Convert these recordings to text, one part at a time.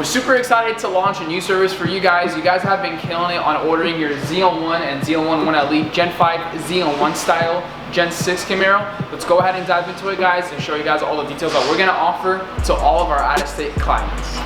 Super excited to launch a new service for you guys. You guys have been killing it on ordering your ZL1 and ZL1 1LE Gen 5 ZL1 style Gen 6 Camaro. Let's go ahead and dive into it, guys, and show you guys all the details that we're gonna offer to all of our out-of-state clients.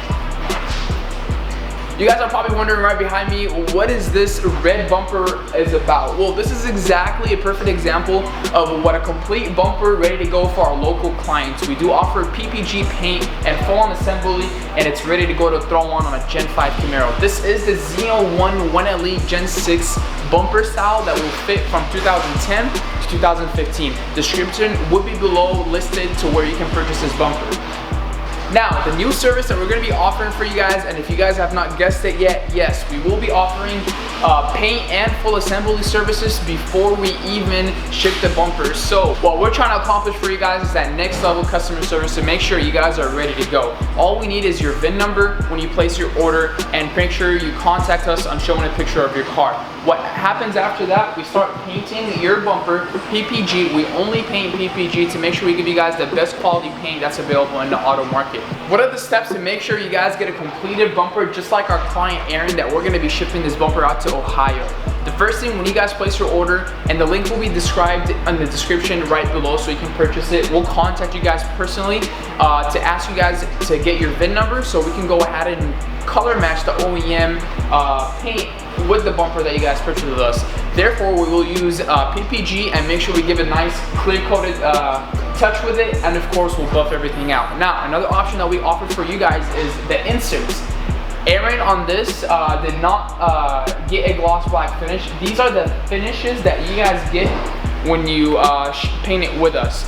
You guys are probably wondering right behind me, what is this red bumper is about? Well, this is exactly a perfect example of what a complete bumper ready to go for our local clients. We do offer PPG paint and full-on assembly, and it's ready to go to throw on a Gen 5 Camaro. This is the ZL1 1LE Gen 6 bumper style that will fit from 2010 to 2015. Description would be below listed to where you can purchase this bumper. Now, the new service that we're going to be offering for you guys, and if you guys have not guessed it yet, yes, we will be offering paint and full assembly services before we even ship the bumpers. So what we're trying to accomplish for you guys is that next level customer service to make sure you guys are ready to go. All we need is your VIN number when you place your order, and make sure you contact us on showing a picture of your car. What happens after that, we start painting your bumper PPG. We only paint PPG to make sure we give you guys the best quality paint that's available in the auto market. What are the steps to make sure you guys get a completed bumper just like our client Aaron, that we're going to be shipping this bumper out to Ohio? The first thing, when you guys place your order, and the link will be described in the description right below so you can purchase it, we'll contact you guys personally to ask you guys to get your VIN number so we can go ahead and color match the OEM paint with the bumper that you guys purchased with us. Therefore, we will use PPG and make sure we give a nice clear coated touch with it, and of course we'll buff everything out. Now, another option that we offer for you guys is the inserts. Aaron on this did not get a gloss black finish. These are the finishes that you guys get when you paint it with us.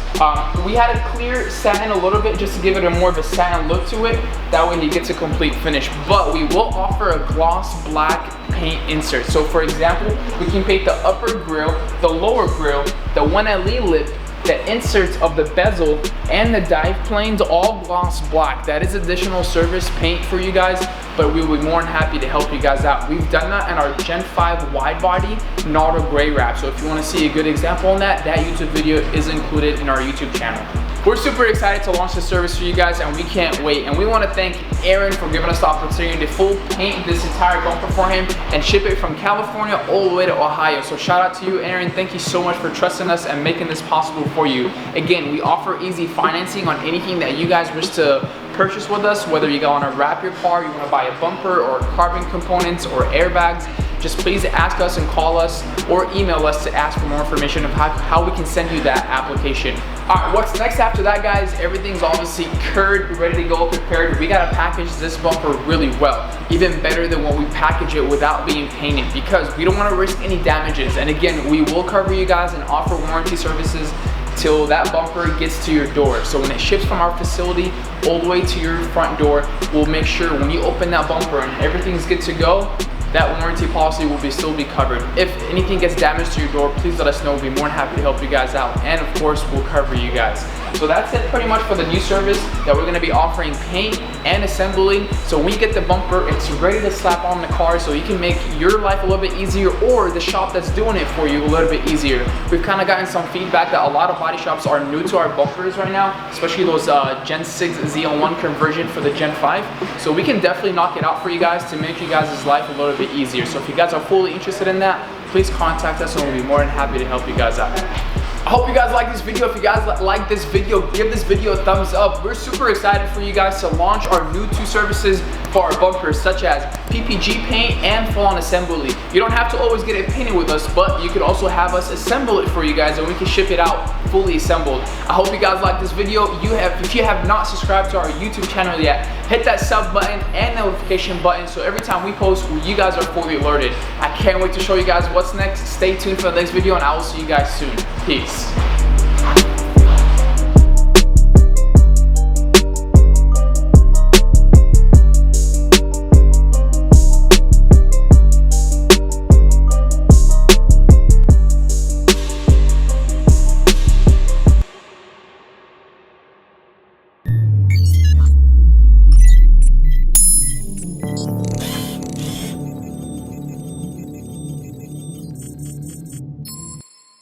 We had to clear satin a little bit just to give it a more of a satin look to it. That way it gets a complete finish. But we will offer a gloss black paint insert. So for example, we can paint the upper grille, the lower grille, the 1LE lip, the inserts of the bezel, and the dive planes all gloss black. That is additional service paint for you guys, but we will be more than happy to help you guys out. We've done that in our Gen 5 wide body Nardo gray wrap. So if you want to see a good example on that, that YouTube video is included in our YouTube channel. We're super excited to launch this service for you guys, and we can't wait. And we want to thank Aaron for giving us the opportunity to full paint this entire bumper for him and ship it from California all the way to Ohio. So shout out to you, Aaron. Thank you so much for trusting us and making this possible for you. Again, we offer easy financing on anything that you guys wish to purchase with us, whether you want to wrap your car, you want to buy a bumper or carbon components or airbags. Just please ask us and call us or email us to ask for more information of how we can send you that application. All right, what's next after that, guys? Everything's obviously cured, ready to go, prepared. We gotta package this bumper really well, even better than what we package it without being painted, because we don't want to risk any damages. And again, we will cover you guys and offer warranty services till that bumper gets to your door. So when it ships from our facility all the way to your front door, we'll make sure when you open that bumper and everything's good to go, that warranty policy will still be covered. If anything gets damaged to your door, please let us know. We'll be more than happy to help you guys out. And of course, we'll cover you guys. So that's it pretty much for the new service that we're gonna be offering paint and assembly. So when you get the bumper, it's ready to slap on the car so you can make your life a little bit easier, or the shop that's doing it for you a little bit easier. We've kind of gotten some feedback that a lot of body shops are new to our bumpers right now, especially those Gen 6 ZL1 conversion for the Gen 5. So we can definitely knock it out for you guys to make you guys' life a little bit easier. So if you guys are fully interested in that, please contact us and we'll be more than happy to help you guys out. I hope you guys like this video. If you guys like this video, give this video a thumbs up. We're super excited for you guys to launch our new 2 services for our bumpers, such as PPG paint and full-on assembly. You don't have to always get it painted with us, but you can also have us assemble it for you guys and we can ship it out fully assembled. I hope you guys like this video. If you have not subscribed to our YouTube channel yet, hit that sub button and notification button so every time we post, you guys are fully alerted. I can't wait to show you guys what's next. Stay tuned for the next video and I will see you guys soon. Peace.